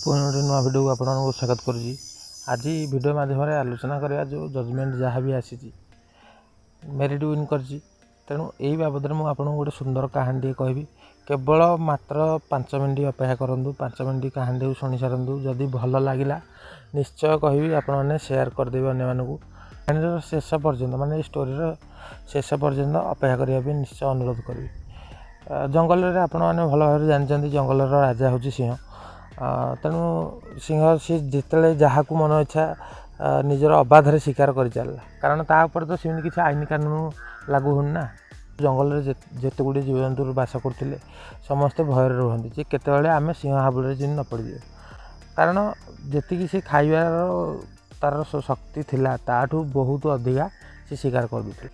पुणी गोटे नुआ भिडियो को आपको स्वागत करुँची। आज भिडियो माध्यम आलोचना करवा जो जजमेंट जहाँ भी आसी मेरिट विन कर तेणु यही बाबद में मुझे गोटे सुंदर कहानी कहबी। केवल मात्र 5 मिनट अपेक्षा करूँ, 5 मिनट कहानी शुणी सारूँ। जदि भल लगे निश्चय कहबी आपने सेयार करदेवे अन्य कहानी शेष पर्यंत माने स्टोरीर शेष पर्यंत अपेक्षा करने निश्चय अनुरोध करी। जंगल में आपण मैंने भल भाव जानते जंगल राजा हूँ सिंह। तेणु सिंह सी जिते जहाँ को मन इच्छा निजर अबाधे शिकार कर चलला, कारण तापर तो सेमती किसी आईन कानून लागू होनी ना। जंगल में जिते गुड़े जीवजंतु बास करते समस्ते भय रुहति जे केतबेले आमे सिंह हाबुड़े जिन न पड़ जाए, कारण जी सी खाइबार तार शक्ति थिला ताठू बहुत अधिका से शिकार कर दूसरे।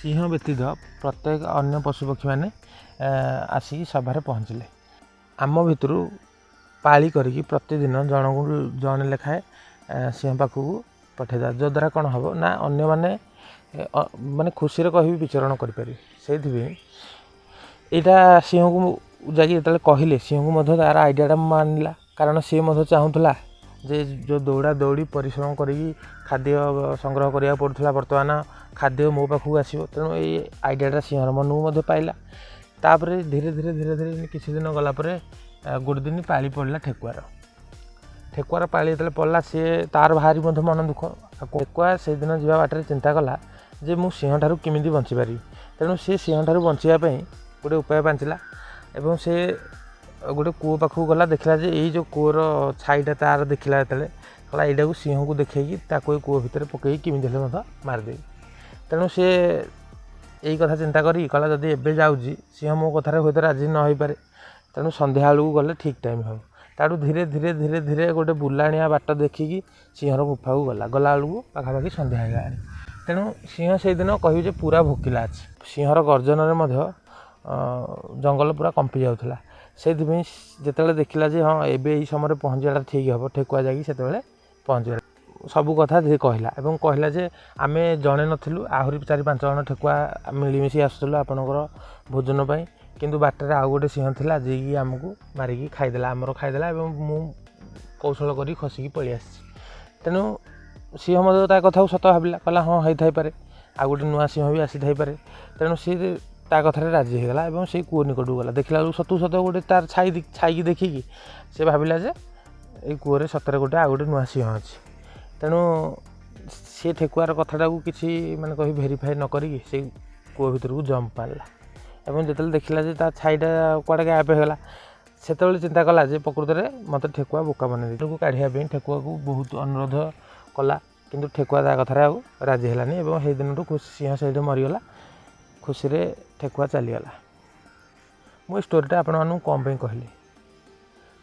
सिंह व्यतीत प्रत्येक अन्य पशुपक्षी मैंने आसिक सभारे पहुँचले। आम भितर पाली करी प्रतिदिन जन को जन लेखाए सिंह पाखक पठेदा, जद्वारा कौन हम ना अन्य माने माने खुशी कह विचरण करें। से यहाँ सिंह को जाकि कहले सिंह को तार आइडियाटा मानला, कारण सी चाहूला जे जो दौड़ा दौड़ी परिश्रम करी खाद्य संग्रह करा पड़ूला बर्तमान खाद्य मो पाखक आसो। तेणु ये आइडियाटा सिंहर मन को पाइला। तापर धीरे धीरे धीरे धीरे किसी दिन गलापर गोटे दिन पाली पड़ा ठेकुआर पाली जो पड़ा सी तार भारी मन दुख। ठेकुआ से दिन जा बाटर चिंता कला जे मु सिंह ठारू किमिति बंची पारि। तेणु सी सिंह ठारू बंचापी गोटे उपाय बांचिला एवं से गोटे कूओ पाखक गला देखला जे यही जो कूओर छाईटा तार देखला जो कला यहाँ को सिंह को देखी कूओ भितर पकई किमिति मारदे। तेणु सी यही कथा चिंता करी कला जदि एबे जाऊँगी सिंह मो कथार हूँ राजी न हो पारे, तेणु संध्या बेलू गले ठीक टाइम हम ताड़ू धीरे धीरे धीरे धीरे गोटे बुलाणिया बाट देखिकी सिंहर गुफा को गला बेलू पाखापाखि संध्या होगा। तेणु सिंह से दिन कह पूरा भोकिला अच्छे। सिंहर गर्जन जंगल पूरा कंपी जाऊला। से जिते देखला जे हाँ एबे यही समय पहुँचाटा ठीक हम ठेकुआ जाकि से पहुँचला सबू कथा कहला और कहला जे आमे जड़े नथिलु आहरी 4-5 जन ठेकुआ मिलमिशी आसुलु आपणकर भोजन पाई, किंतु बाटर आउ गोटे सिंह थिला जे कि आमको मारिकी खाईदेला आमर खाईदेला और मु कौशल करी खसिकी पलि आसी। तेणु सिंह मत ता कथा सत भाविला कहला हाँ होई थाई पारे आ गोटे नुआ सिंह भी आसी थाई पारे। तेणु सी ता कथार राजी होगला और से कूओ निकटू गला। देखला सतु सत गोटे तार छाई देखिकी से भाविला जे ये कूओरे सतरे गोटे आ गोटे नुआ सिंह अच्छी। तेणु सी ठेकुआर कथाटा को किसी माने कही भेरीफाए न करी से कूओ भितर को जंप मारला और जो देखला जे छाईटा कड़े गैप होगा से चिंता कला जे प्रकृत में मत ठेकुआ बोका बन काढ़ापी ठेकुआ को बहुत अनुरोध कला, किंतु ठेकुआ ता कथार आउ राजी है और से दिन सिंह से मरीगला खुशी ठेकुआ चलीगला। मु स्टोरीटा आपण मानू कौन पे कहली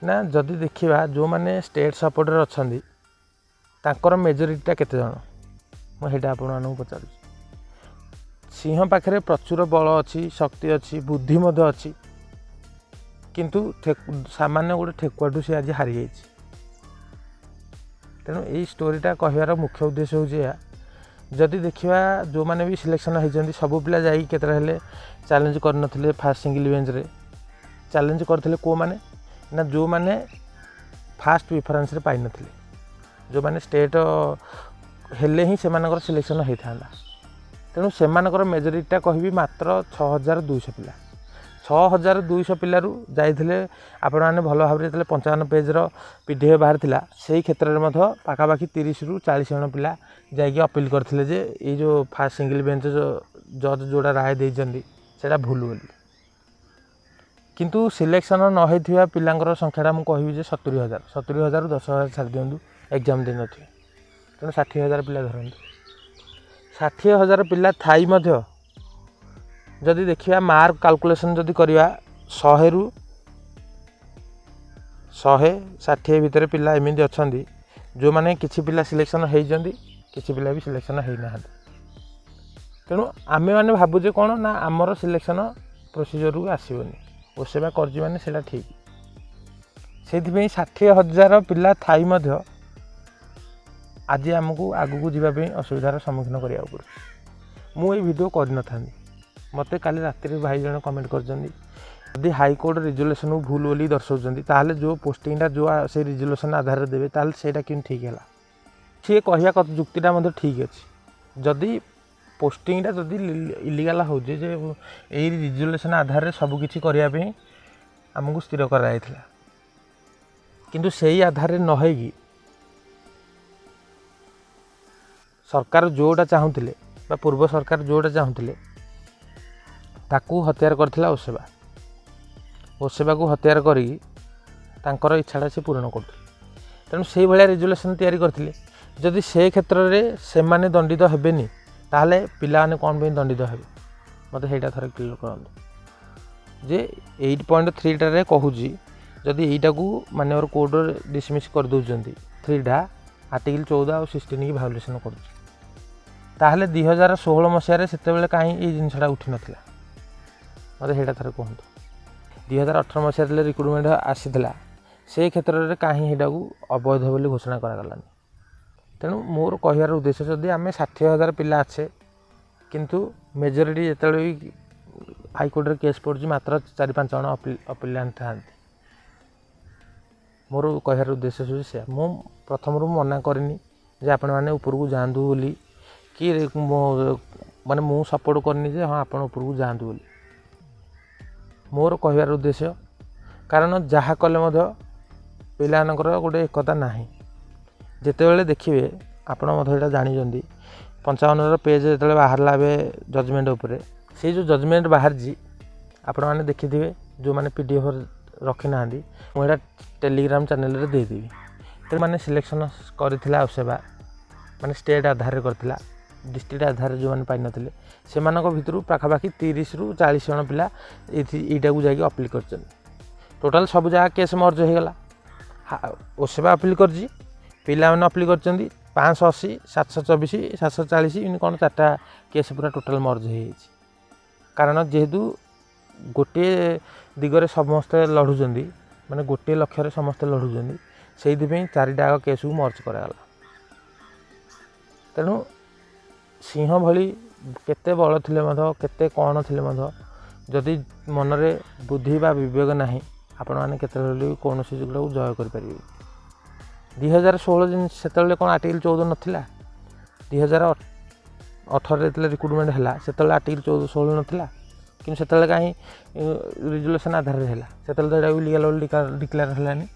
ना जदि देखा जो मैंने स्टेट सपोर्टर अच्छा तांकर मेजोरिटीटा केते जन मुझे आपको पचार। सिंह पाखे प्रचुर बल अच्छी शक्ति अच्छी बुद्धि अच्छी, किंतु सामान्य गोटे ठेकुआठू सी आज हारी जाइए। तेणु यही स्टोरीटा कहबार मुख्य उद्देश्य हूँ जदि देखा जो मैंने भी सिलेक्शन होती सबू पिला जाते चैलेंज करनथिले फास्ट सिंगल बेंच रे चैलेंज करथिले को माने ना जो मैंने फास्ट प्रिफरेंस रे पाई नथिले, जो मैंने स्टेट हेले ही सेमानकर सिलेक्शन होता। तेणु सेमानकर मेजोरिटीटा कहबी मात्र 6200 पिला 6200 पिलारू जाइथिले आपण माने भल भाव रे 55 पेजर पीडीएफ बाहर थिला सेही क्षेत्र में पाखापाखि 30 ରୁ 40 जन पिला जाइए अपील करथिले जे ये जो फास्ट सिंगल बेंच जज जोड़ा राय देइचंदी सेटा भूल बोली, किंतु सिलेक्शन न होइथिबा पिलांकर संख्याटा मु कहबी जे 70,000 ରୁ 10,000 छाड़ दियंतु एग्जाम दे नथिबे। तेणु 60,000 पिला धरंतु 60,000 पिला थाई मध्य जदि देखिया मार्क कैलकुलेशन जदि करिया 100 ରୁ 160 भितर पिला एमती अच्छा जो मैंने किसी पिला सिलेक्शन होती किसी पिला भी सिलेक्शन होना। तेणु आमे मैंने भावुचे कौन ना आमर सिलेक्शन प्रोसीजर को आसबनी ओसेवा करजी माने सेटा ठीक से 60,000 पिला थाई मध्य आज आमको आगू जावाई असुविधार सम्मुखीन करा पड़े। मुझे भिडियो कर न था मत काली राति भाई जन कमेंट कर यदि हाईकोर्ट रिजोल्यूशन को भूल बोली दर्शाऊँ ताहले जो पोस्टिंगटा जो से रिजोल्यूशन आधार देवे ताहले सेटा कि ठीक है सी कह जुक्तिटा ठीक अच्छे जदि पोस्टिंगटा जदि इलिगाल हो रिजोल्यूशन आधार सबकि करने आमको स्थिर कराई किंतु सही आधार न होगी सरकार जोटा चाहूले पूर्व सरकार जोटा चाहूले ताकू हत्यार करथिला ओसेबा को हत्यार कर इच्छाटा से पूरण कर तेणु से भाया रिजोल्यूशन तैयारी करथिले जदि से क्षेत्र में से माने दंडित हेबेनी ताहले पिला माने कौन पे दंडित हेबे मते सेटा थरे क्लियर करंतु जे 8.3 रे कहूजी जदि एटा को माननीय कोर्ट डिसमिस कर दउचंती 3 आर्टिकल 14 और 16 की भायोलेसन कर ताहले 2016 मसीह से कहीं ये जिनसा उठी नाला मत से थर कहतु 2018 मसीह रिक्रुटमेंट आसीला से क्षेत्र में कहीं अवैध बोली घोषणा करागलानी तेणु मोर कहर उद्देश्य जदि आम 60,000 पिला अच्छे किंतु मेजोरिटी जो भी हाईकोर्ट केस पड़ी मात्र 4-5 जन अपिलांट था मोर कहर उद्देश्य हूँ से मु प्रथम मना करनी जे आपण मैंने ऊपर को जातु बोली कि माने मु सपोर्ट करनी जे हाँ आपण ऊपर को जातु बोली मोर कहर उद्देश्य कारण जहाँ कले पिलानकर गोटे एकता नाही जितेबाला देखिए आपड़ा जानी 55 पेज जो बाहर जजमेंट उपरे से जो जजमेंट बाहर आपण मैंने देखिथे जो मैंने PDF रखी ना मुझे टेलीग्राम चैनल रे देदेवी तो मैंने सिलेक्शन करथिला सेवा माने स्टेट आधार करथिला डिस्ट्रिक्ट आधार जो मैंने पाई नथिले से भितर पाखापाखि 30 ରୁ 40 जन पिला एटा को जाके अपील कर टोटाल सब जगह केस मर्ज हो गला ओसेवा अपील कर पिला मैंने अपील कर 580 724 740 इन कौन 4टा केस पूरा टोटाल मर्ज हो कारण जेहेतु गोटे दिगरे समस्ते लड़ुंट माने गोटे लक्ष्य समस्ते लड़ुंट से 4टा केस को मर्ज करागला तेणु सिंह भली केते बल थिले केते कौन थिले जदि मनरे बुद्धि बा विवेक नाही आपण माने केते कौन सी को जय कर पारिबे 2016 से कौन आर्टिकल 14 नथिला 2018 रिक्रुटमेंट है से आर्टिकल 14-16 नाला कि से कहीं रिजोल्यूशन आधार है से इलिगल डिक्लेयर है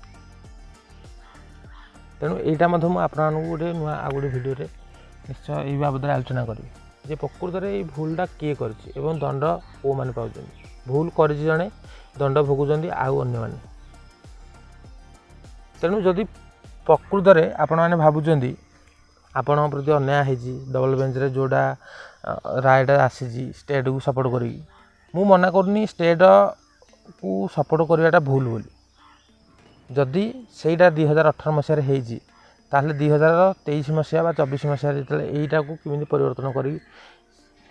तेणु यहाँ मुझे गोटे नुआ आ गए भिडियो निश्चय ये बाबद आलोचना करी जे प्रकृत में ये भूलटा किए कर दंड कौ मैंने पाँच भूल कर जड़े दंड भोगुंट आउ अन्य तेणु जदि प्रकृत में आपण मैंने भावुं आपण प्रति अन्याय होती डबल बेंच रे जोड़ा रायटा आसी स्टेट को सपोर्ट करी मु मना करनी स्टेट को सपोर्ट करवाटा भूल बोली जदि सेटा 2018 मसीह होती ताहले 2023 मसीहा 24 मसीह जो यहीटा को किमी परिवर्तन करी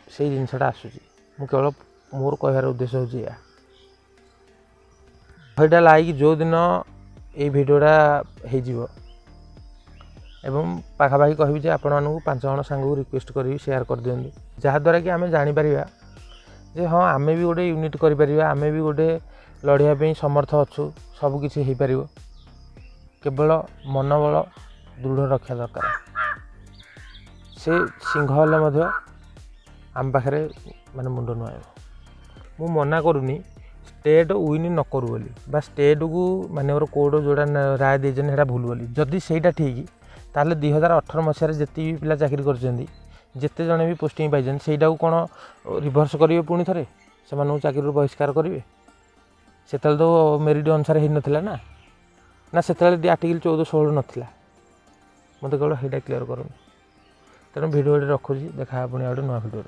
से जिनसा आसूँ मु केवल मोर कहर उद्देश्य हूँ यहाँ लाइक जो दिन ये भिडियोटा हो एवं पाखापाखि कहि आपण मानू 5 जन सांग रिक्वेस्ट करी शेयर कर दियंदी जहाँद्वारा कि आम जापर जे हाँ आम भी गोटे यूनिट करें आम भी गोटे लड़ाई समर्थ अच्छु सबकि हो पार केवल मनोबल दृढ़ रखा दरकार से सिंह हेल्ले आम पाखे माने मुंड नुआब मु मना करूनी स्टेट विन न करू बोली स्टेट को माननीय कोर्ट जोड़ा राय देते भूल बोली जदि सेटा ठीक ताहले 2018 मसीह जिते भी पिला चाकरी करते जने भी पोस्टिंग पाई सेटा को कौन रिभर्स करेंगे पुणी थे से चाकरी बहिष्कार करेंगे से तो मेरिट अनुसार हो नाला ना से आर्टिकल 14-16 नाला मत केवल ସେଇଟା क्लियर करूँ तेणु भिडियो रखुची देखा पुणी गोटे नुआ भिडियो।